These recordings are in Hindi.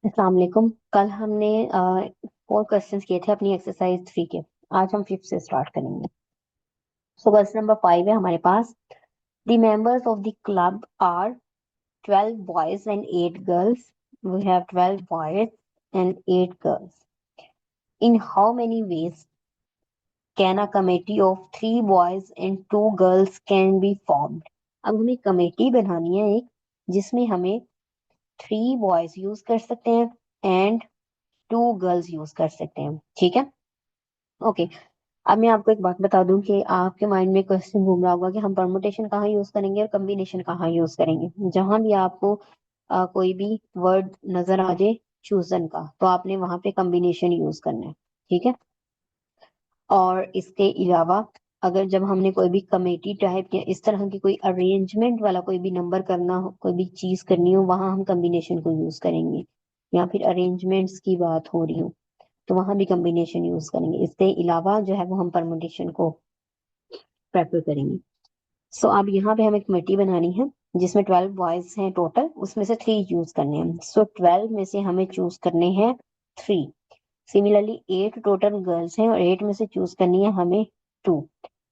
अस्सलाम वालेकुम। कल हमने 4 क्वेश्चंस किए थे अपनी एक्सरसाइज 3 के। आज हम फिफ्थ से स्टार्ट करेंगे। सो क्वेश्चन नंबर 5 है हमारे पास। The members of the club are 12 boys and 8 girls. We have 12 boys and 8 girls. In how many ways can a committee of 3 boys and 2 girls can be formed. अब हमें कमेटी बनानी है एक, जिसमें हमें 3 बॉयज यूज कर सकते हैं एंड 2 गर्ल्स यूज कर सकते हैं। ठीक है, ओके। अब मैं आपको एक बात बता दूं कि आपके माइंड में क्वेश्चन घूम रहा होगा कि हम परमुटेशन कहाँ यूज करेंगे और कम्बिनेशन कहाँ यूज करेंगे। जहां भी आपको कोई भी वर्ड नजर आ जाए चूजन का, तो आपने वहां पे कम्बिनेशन यूज करना है। ठीक है। और इसके अलावा अगर जब हमने कोई भी कमेटी टाइप या इस तरह की कोई अरेंजमेंट वाला कोई भी नंबर करना हो, कोई भी चीज करनी हो, वहां हम कम्बिनेशन को यूज करेंगे। या फिर अरेंजमेंट्स की बात हो रही हो तो वहां भी कॉम्बिनेशन यूज करेंगे। इसके अलावा जो है वो हम परमुटेशन को प्रेफर करेंगे। सो अब यहाँ पे हमें कमेटी बनानी है जिसमें 12 बॉयज हैं टोटल, उसमें से 3 चूज करने हैं। सो 12 में से हमें चूज करने हैं 3। सिमिलरली 8 टोटल गर्ल्स हैं और 8 में से चूज करनी है हमें 2।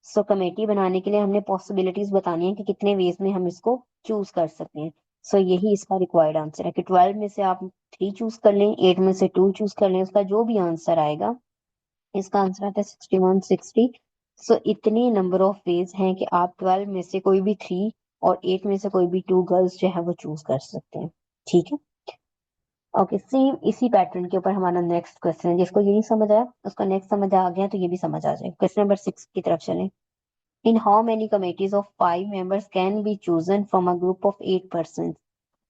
सो कमेटी बनाने के लिए हमने पॉसिबिलिटीज बतानी है कि कितने वेज में हम इसको चूज कर सकते हैं। सो यही इसका रिक्वायर्ड आंसर है कि 12 में से आप 3 चूज कर लें, 8 में से 2 चूज कर लें। उसका जो भी आंसर आएगा, इसका आंसर आता है 61, 60। सो इतनी नंबर ऑफ वेज हैं कि आप 12 में से कोई भी 3 और 8 में से कोई भी 2 गर्ल्स जो है वो चूज कर सकते हैं। ठीक है, ओके। सेम इसी पैटर्न के ऊपर हमारा नेक्स्ट क्वेश्चन है। जिसको ये नहीं समझ आया उसका नेक्स्ट समझ आ गया तो ये भी समझ आ जाए। क्वेश्चन नंबर 6 की तरफ चलें। इन how many committees of 5 members can be chosen from a group of 8 person.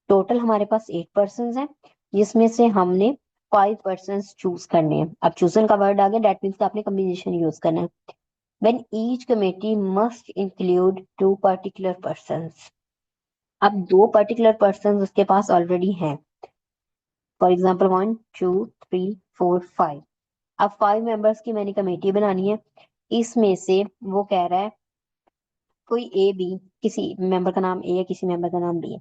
Total हमारे पास 8 पर्सन हैं, जिसमें से हमने 5 पर्सन चूज करने हैं। अब चूजन का वर्ड आ गया, डेट मीन्स आपने कम्बिनेशन यूज करना है। when each committee must include 2 particular persons। अब 2 particular persons उसके पास ऑलरेडी हैं। For example 1 2 3 4 5। अब 5 मेंबर्स की मैंने कमेटी बनानी है। इसमें से वो कह रहा है कोई ए बी, किसी मेंबर का नाम ए है, किसी मेंबर का नाम बी है।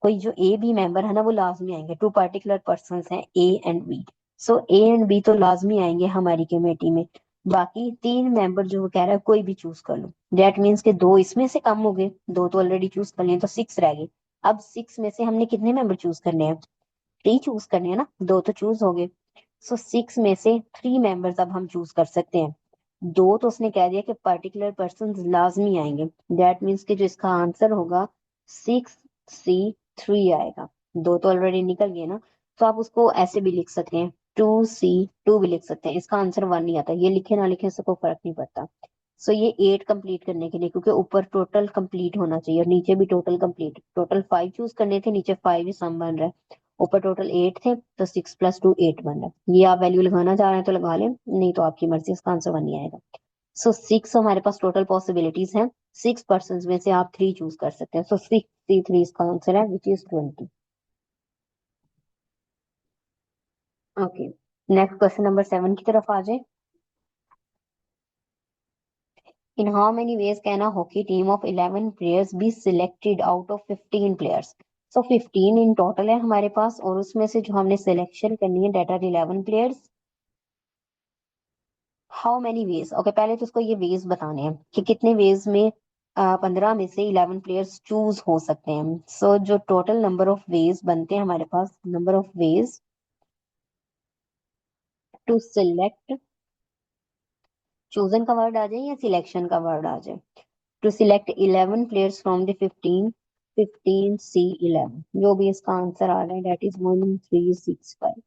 कोई जो ए बी मेंबर है ना वो लाजमी आएंगे। 2 पर्टिकुलर पर्सन हैं A and B. So A and B तो लाजमी आएंगे हमारी कमेटी में। बाकी 3 मेंबर जो वो कह रहा है कोई भी चूज कर लो। डेट मीन्स के 2 इसमें से कम हो गए, 2 तो ऑलरेडी चूज कर लिए तो 6 रह गए। अब 6 में से हमने कितने मेंबर चूज करने हैं? 3 चूज करने हैं ना, 2 तो चूज हो गए। सो 6 में से 3 मेंबर्स अब हम चूज कर सकते हैं। 2 तो उसने कह दिया कि पर्टिकुलर पर्सन लाजमी आएंगे। दैट मीन्स कि जो इसका आंसर होगा 6C3 आएगा। 2 तो ऑलरेडी निकल गए ना, तो आप उसको ऐसे भी लिख सकते हैं, 2C2 भी लिख सकते हैं। इसका आंसर 1 नहीं आता, ये लिखे ना लिखे इससे कोई फर्क नहीं पड़ता। सो ये 8 कंप्लीट करने के लिए, क्योंकि ऊपर टोटल कंप्लीट होना चाहिए और नीचे भी टोटल कंप्लीट। टोटल 5 चूज करने थे, नीचे 5 ही सम बन रहा है। ऊपर टोटल 8 थे तो 6 + 2 8 बन रहा है। ये आप वैल्यू लगाना चाह रहे हैं तो लगा लें, नहीं तो आपकी मर्जी, इसका आंसर 1 नहीं आएगा। सो 6 हमारे पास टोटल पॉसिबिलिटीज हैं। 6 पर्सन में से आप 3 चूज कर सकते हैं। सो 63 इसका आंसर है, which is 20। Okay, next question number 7 की तरफ आ जाए। इन how many ways can a hockey team of 11 players be selected out of 15 players. So 15 in total है हमारे पास, और उसमें से जो हमने सिलेक्शन करनी है that are 11 players. How many ways, okay, पहले तो उसको ये वेज बताने हैं कि कितने वेज में 15 में से 11 प्लेयर्स चूज हो सकते हैं। सो जो टोटल नंबर ऑफ वेज बनते हैं हमारे पास, number of ways to select, chosen का वर्ड आ जाए या सिलेक्शन का वर्ड आ जाए, to select 11 players from the 15, 15C11, जो भी इसका आंसर आ रहा है डेट इज 1365।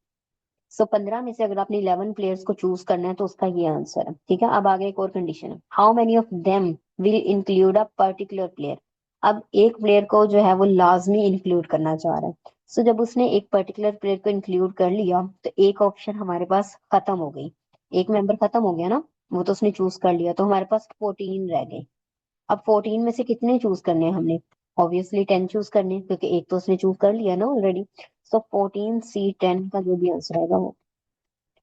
सो 15 में से अगर आपने 11 प्लेयर्स को चूज करना है तो उसका ये आंसर है। ठीक है, अब आगे एक और कंडीशन है, how many of them will include a particular player. अब एक प्लेयर को जो है वो लाजमी इंक्लूड करना चाह रहा है। सो जब उसने एक पर्टिकुलर प्लेयर को इंक्लूड कर लिया तो एक ऑप्शन हमारे पास खत्म हो गई, एक मेंबर खत्म हो गया ना, वो तो उसने चूज कर लिया, तो हमारे पास 14 रह गए। अब 14 में से कितने चूज करने हैं हमने? ऑब्वियसली 10 चूज करने हैं, क्योंकि एक तो उसने चूज कर लिया ना ऑलरेडी। सो 14C10 का जो भी आंसर आएगा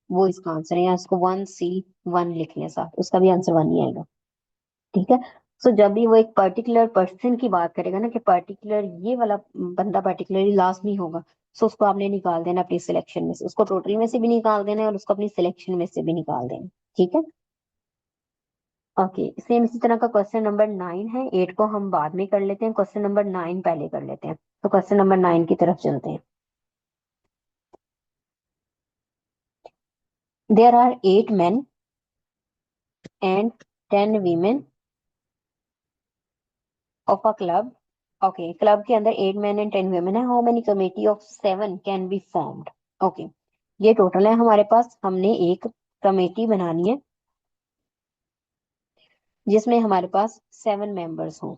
वो इसका आंसर है। या इसको 1C1 लिख लें साथ, उसका भी आंसर 1 ही आएगा। ठीक है, सो जब भी वो एक पर्टिकुलर पर्सन की बात करेगा ना कि पर्टिकुलर ये वाला बंदा पर्टिकुलरली लास्ट नहीं होगा, सो उसको आपने निकाल देना अपनी सिलेक्शन में से, उसको टोटल में से भी निकाल देना है और उसको अपनी सिलेक्शन में से भी निकाल देना। ठीक है। ओके, सेम इसी तरह का क्वेश्चन नंबर 9 है। 8 को हम बाद में कर लेते हैं, क्वेश्चन नंबर 9 पहले कर लेते हैं। तो क्वेश्चन नंबर 9 की तरफ चलते हैं। There are 8 men and 10 women of a club. Okay, club के अंदर 8 men एंड 10 women है। How many committee of 7 can be formed. Okay, ये टोटल है हमारे पास। हमने एक कमेटी बनानी है जिसमें हमारे पास 7 मेंबर्स हों।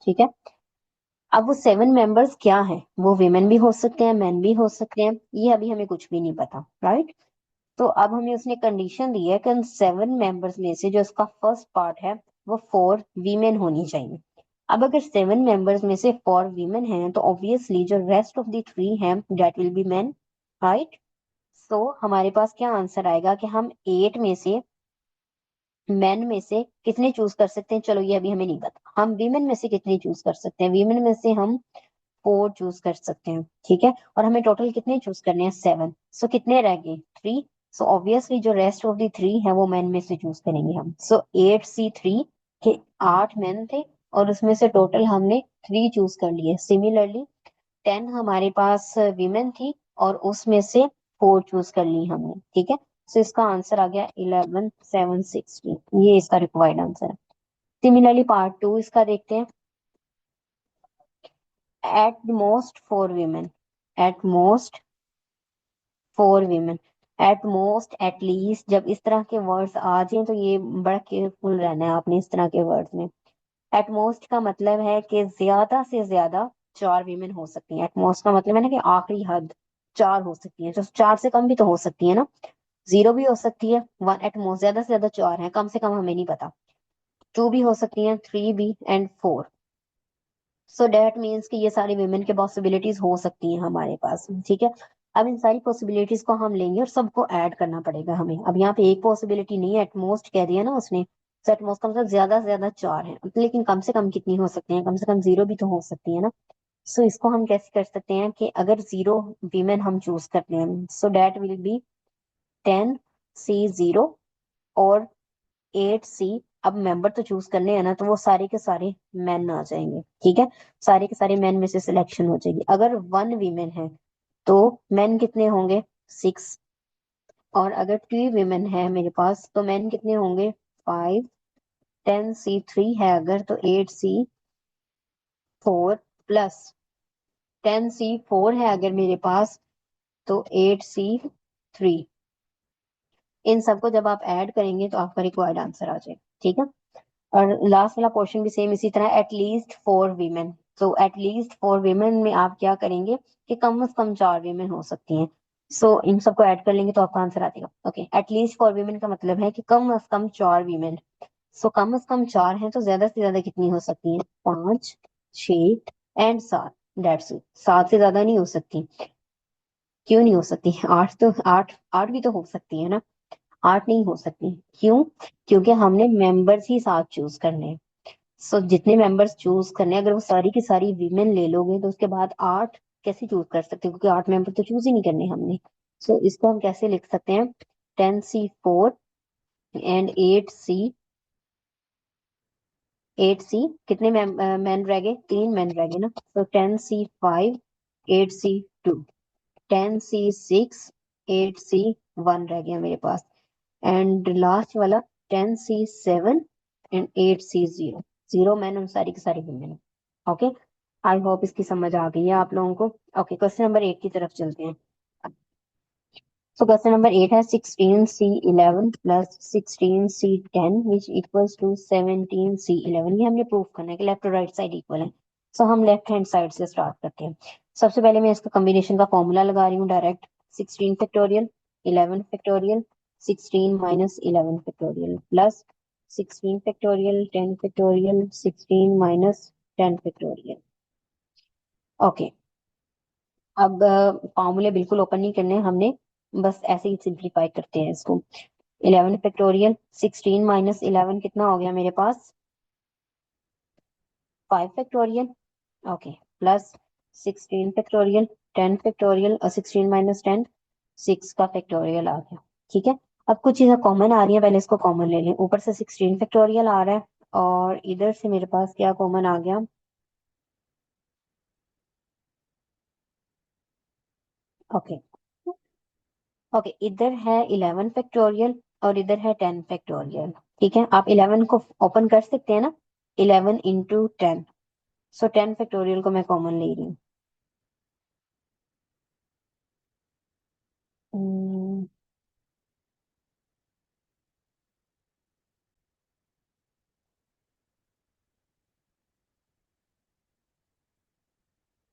ठीक है। अब वो 7 मेंबर्स क्या है, वो विमेन भी हो सकते हैं, मेन भी हो सकते हैं, ये अभी हमें कुछ भी नहीं पता, राइट। तो अब हमें उसने कंडीशन दी है कि उन 7 मेंबर्स में से जो उसका फर्स्ट पार्ट है वो 4 वीमेन होनी चाहिए। अब अगर 7 मेंबर्स में से 4 वीमेन हैं तो ऑब्वियसली जो रेस्ट ऑफ द 3 हैं that will be men, right. So हमारे पास क्या आंसर आएगा कि हम 8 में से मेन में से कितने चूज कर सकते हैं। चलो ये अभी हमें नहीं पता। हम वीमेन में से कितने चूज कर सकते हैं, वीमेन में से हम 4 चूज कर सकते हैं। ठीक है। और हमें टोटल कितने चूज करने हैं, 7। सो कितने रह गए, 3। सो ऑब्वियसली जो रेस्ट ऑफ द 3 है वो मेन में से चूज करेंगे हम। सो 8C3 के 8 मेन थे और उसमें से टोटल हमने 3 चूज कर लिए। सिमिलरली 10 हमारे पास वीमेन थी और उसमें से 4 चूज कर ली हमने। ठीक है। सो इसका आंसर आ गया 11,760। ये इसका रिक्वायर्ड आंसर है। सिमिलरली पार्ट 2 इसका देखते हैं। At most 4 women, at most 4 women, at most, at least, जब इस तरह के वर्ड्स आ जाएं तो ये बड़ा केयरफुल रहना है आपने इस तरह के वर्ड्स में। एट मोस्ट का मतलब है कि ज्यादा से ज्यादा 4 वीमेन हो सकती हैं। एट मोस्ट का मतलब है ना कि आखिरी हद 4 हो सकती है। तो 4 से कम भी तो हो सकती है ना, 0 भी हो सकती है, 1 एट मोस्ट। ज्यादा से ज्यादा 4 है, कम से कम हमें नहीं पता। 2 भी हो सकती हैं, 3 भी एंड 4। सो डेट मीन्स कि ये सारी विमेन के पॉसिबिलिटीज हो सकती हैं हमारे पास। ठीक है। अब इन सारी पॉसिबिलिटीज को हम लेंगे और सबको ऐड करना पड़ेगा हमें। अब यहाँ पे एक पॉसिबिलिटी नहीं है, एटमोस्ट कह दिया ना उसने। तो एटमोस्ट का मतलब ज्यादा से ज्यादा 4 है, लेकिन कम से कम कितनी हो सकती है, कम से कम 0 भी तो हो सकती है ना। सो इसको हम कैसे कर सकते हैं कि अगर 0 वीमेन हम चूज करते हैं, सो डेट विल बी 10C0 और 8C। अब मेंबर तो चूज करने हैं ना, तो वो सारे के सारे मैन आ जाएंगे। ठीक है। सारे के सारे मैन में से सिलेक्शन हो जाएगी। अगर 1 वीमेन है तो मैन कितने होंगे, 6। और अगर 2 वीमेन है मेरे पास तो मैन कितने होंगे, 5। 10C3 है अगर तो 8C4 प्लस 10C4 है अगर मेरे पास तो 8C3। इन सबको जब आप ऐड करेंगे तो आपका रिक्वायर्ड आंसर आ जाएगा। ठीक है। और लास्ट वाला क्वेश्चन भी सेम इसी तरह, एटलीस्ट 4 वीमेन। तो एटलीस्ट 4 वीमेन में आप क्या करेंगे कि कम से कम 4 वीमेन हो सकती हैं। सो इन सबको ऐड कर लेंगे तो आपका आंसर आ जाएगा। ओके, एटलीस्ट 4 वीमेन का मतलब है कि कम से कम 4 वीमेन। सो कम से कम 4 हैं तो ज्यादा से ज्यादा कितनी हो सकती हैं, 5, 6 एंड 7। That's it. 7 से ज्यादा नहीं हो सकती। क्यों नहीं हो सकती, 8 तो 8 8 भी तो हो सकती है ना। 8 नहीं हो सकती, क्यों? क्योंकि हमने मेंबर्स ही 7 चूज करने हैं। सो जितने मेंबर्स चूज करने हैं, अगर वो सारी की सारी वीमेन ले लोगे तो उसके बाद 8 कैसे चूज कर सकते हो, क्योंकि 8 मेंबर तो चूज ही नहीं करने हमने। सो इसको हम कैसे लिख सकते हैं, 10C4 एंड 8C कितने मैन रह गए, 3 मैन रह गए ना। तो 10C5 8C2, 10C6 8C1 रह गया मेरे पास। एंड लास्ट वाला 10C7 एंड 8C0। 0 मैन और सारी की सारी वुमेन। ओके, आई होप इसकी समझ आ गई है आप लोगों को। ओके, क्वेश्चन नंबर 8 की तरफ चलते हैं। सो क्वेश्चन नंबर 8 है 16C11 plus 16C10 which equals to 17C11। ये हमने प्रूव करना है कि लेफ्ट और राइट साइड इक्वल है। सो हम लेफ्ट हैंड साइड से स्टार्ट करते हैं। सबसे पहले मैं इसका कॉम्बिनेशन का फॉर्मूला लगा रही हूँ direct. 16 factorial 11 factorial 16 minus 11 factorial plus 16 factorial 10 factorial 16 minus 10 factorial. Okay, अब फॉर्मूले बिल्कुल ओपन नहीं करने हमने, बस ऐसे ही सिंप्लीफाई करते हैं इसको। 11 फैक्टोरियल 16 माइनस 11 कितना हो गया मेरे पास 5 factorial. Okay, plus 16 factorial 10 factorial और 16 माइनस 10 6 का फैक्टोरियल आ गया। ठीक है, अब कुछ चीजें कॉमन आ रही हैं, पहले इसको कॉमन ले लें। ऊपर से 16 फैक्टोरियल आ रहा है और इधर से मेरे पास क्या कॉमन आ गया। ओके, ओके, इधर है 11 फैक्टोरियल और इधर है 10 फैक्टोरियल। ठीक है, आप 11 को ओपन कर सकते हैं ना, 11 इंटू 10, सो 10 फैक्टोरियल को मैं कॉमन ले रही हूँ।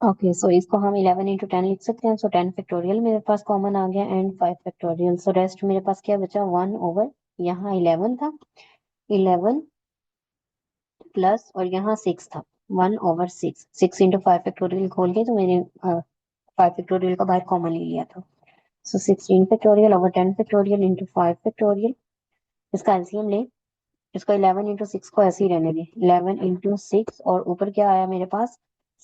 ओके, सो इसको हम 11 इंटू 10 लिख सकते हैं। सो 10 फैक्टोरियल मेरे पास कॉमन आ गया एंड 5 फैक्टोरियल। सो रेस्ट मेरे पास क्या बचा 1 ओवर, यहाँ 11 था, 11 प्लस और यहाँ 6 था, 1 ओवर 6, 6 इंटू 5 फैक्टोरियल खोल के तो मैंने 5 फैक्टोरियल का बाहर कॉमन ले लिया था। सो 16 factorial over 10 factorial into 5 factorial. इसका एलसीएम ले, इसको 11 इंटू 6 को ऐसे ही रहने दें, 11 इंटू 6 और ऊपर क्या आया मेरे पास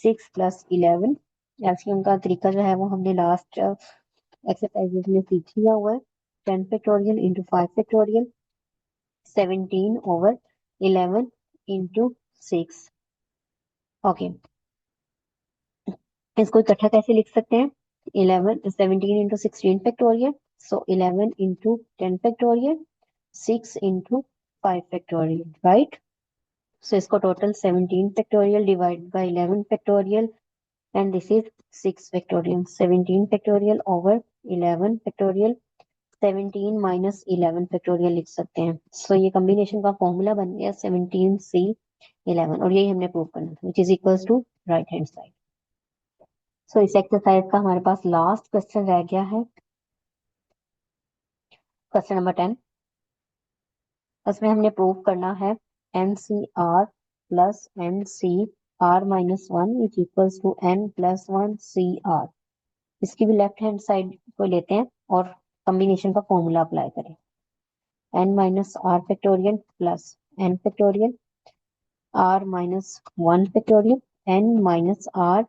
6 प्लस 11। एलसीएम का तरीका जो है वो हमने लास्ट एक्सरसाइजेज में सीख लिया हुआ है। 10 factorial into 5 factorial 17 over 11 into 6। Okay, इसको इकट्ठा कैसे लिख सकते हैं 11 17 into 16 factorial, so 11 into 10 factorial 6 into 5 factorial, right. So इसको total 17 factorial divide by 11 factorial and this is 6 factorial, 17 factorial over 11 factorial 17 minus 11 factorial लिख सकते हैं। सो ये कॉम्बिनेशन का फॉर्मूला बन गया 17C11 और यही हमने प्रूव करना था, which is equals to right hand side. So इस एक्सरसाइज का हमारे पास लास्ट क्वेश्चन रह गया है, क्वेश्चन नंबर 10। उसमें हमने प्रूव करना है N C R plus N C R minus one which equals to N plus one C R. इसकी भी लेफ्ट हैंड साइड को लेते हैं और कॉम्बिनेशन का फॉर्मूला अप्लाई करें, N minus are factorial plus N factorial R minus one factorial N minus R.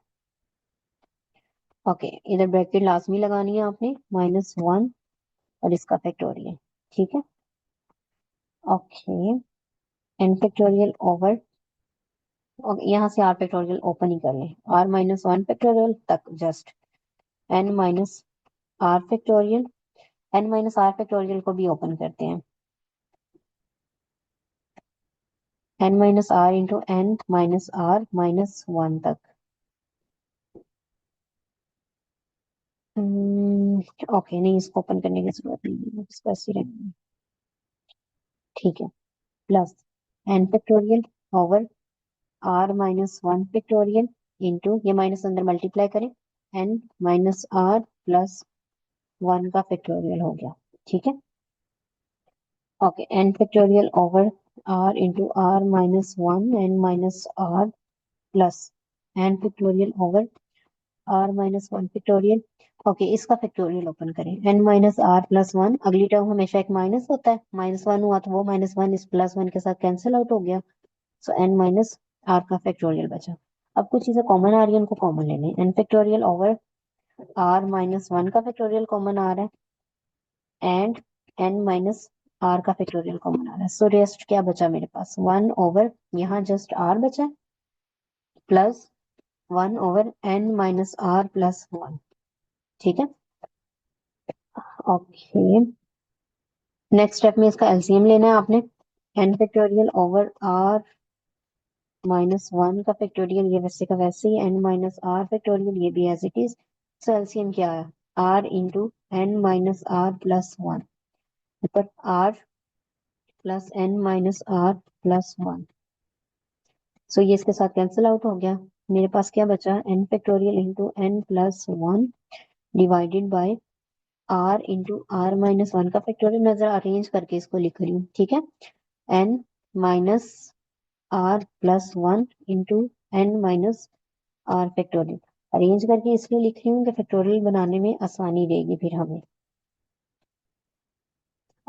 Okay, इधर ब्रैकेट लाजमी लगानी है आपने, माइनस वन और इसका फैक्टोरियल। ठीक है, ओके, एन फैक्टोरियल ओवर, यहाँ से आर फैक्टोरियल ओपन ही कर लें, आर माइनस वन फैक्टोरियल तक just, N minus are factorial, N minus are factorial को भी ओपन करते हैं, N minus R into N minus R minus one तक। ओके, नहीं इसको ओपन करने की जरूरत नहीं है, इसको ऐसे ही रहने दें। ठीक है, plus N factorial over are minus one factorial into, ये माइनस अंदर मल्टीप्लाई करें, N minus are plus one का फैक्टोरियल हो गया। ठीक है, okay, N factorial over R into R minus one N minus are plus N factorial over are minus one factorial. Okay, इसका फैक्टोरियल ओपन करें, N minus are plus one, अगली टर्म हमेशा एक माइनस होता है, माइनस वन हुआ तो वो माइनस वन इस प्लस वन के साथ कैंसिल आउट हो गया। सो एन माइनस आर का फैक्टोरियल बचा। अब कुछ चीजें कॉमन आ रही है, उनको कॉमन ले लें, N factorial over are minus one का फैक्टोरियल कॉमन आ रहा है एंड एन माइनस आर का फैक्टोरियल कॉमन आ रहा है। सो रेस्ट क्या बचा मेरे पास, वन ओवर, यहाँ जस्ट आर बचा plus one over N minus are plus one. ठीक है, ओके, नेक्स्ट स्टेप में इसका एलसीएम लेना है आपने, n factorial over are minus one का फैक्टोरियल, ये वैसे का वैसे ही, एन माइनस आर फैक्टोरियल, ये भी as it is. So LCM क्या है, r into N minus are plus one, ऊपर r plus n minus are plus one. So ये इसके साथ कैंसिल आउट हो गया, मेरे पास क्या बचा, N factorial into N plus one divided by R into R minus one का फैक्टोरियल। मैं जरा अरेंज करके इसको लिख रही हूँ। ठीक है, N minus are plus one into N minus are factorial. Arrange करके इसलिए लिख रही हूँ कि फैक्टोरियल बनाने में आसानी रहेगी फिर हमें।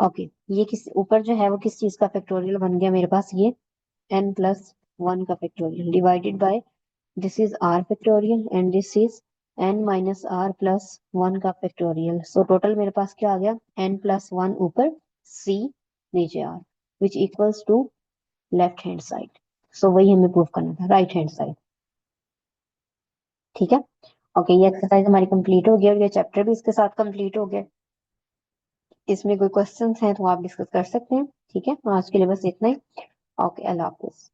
ओके, ये किस ऊपर जो है वो किस चीज का फैक्टोरियल बन गया मेरे पास, ये n+1 का factorial divided by this is r factorial and this is n-r+1 का फैक्टोरियल। सो टोटल मेरे पास क्या आ गया, n+1 ऊपर c नीचे r, which equals to left hand side. So वही हमें प्रूव करना था, राइट हैंड साइड। ठीक है। ओके, ये एक्सरसाइज हमारी कंप्लीट हो गई और ये चैप्टर भी इसके साथ कंप्लीट हो गया। इसमें कोई क्वेश्चंस हैं तो आप डिस्कस कर सकते हैं। ठीक है, आज के लिए बस इतना ही। ओके, अल्लाह हाफिज।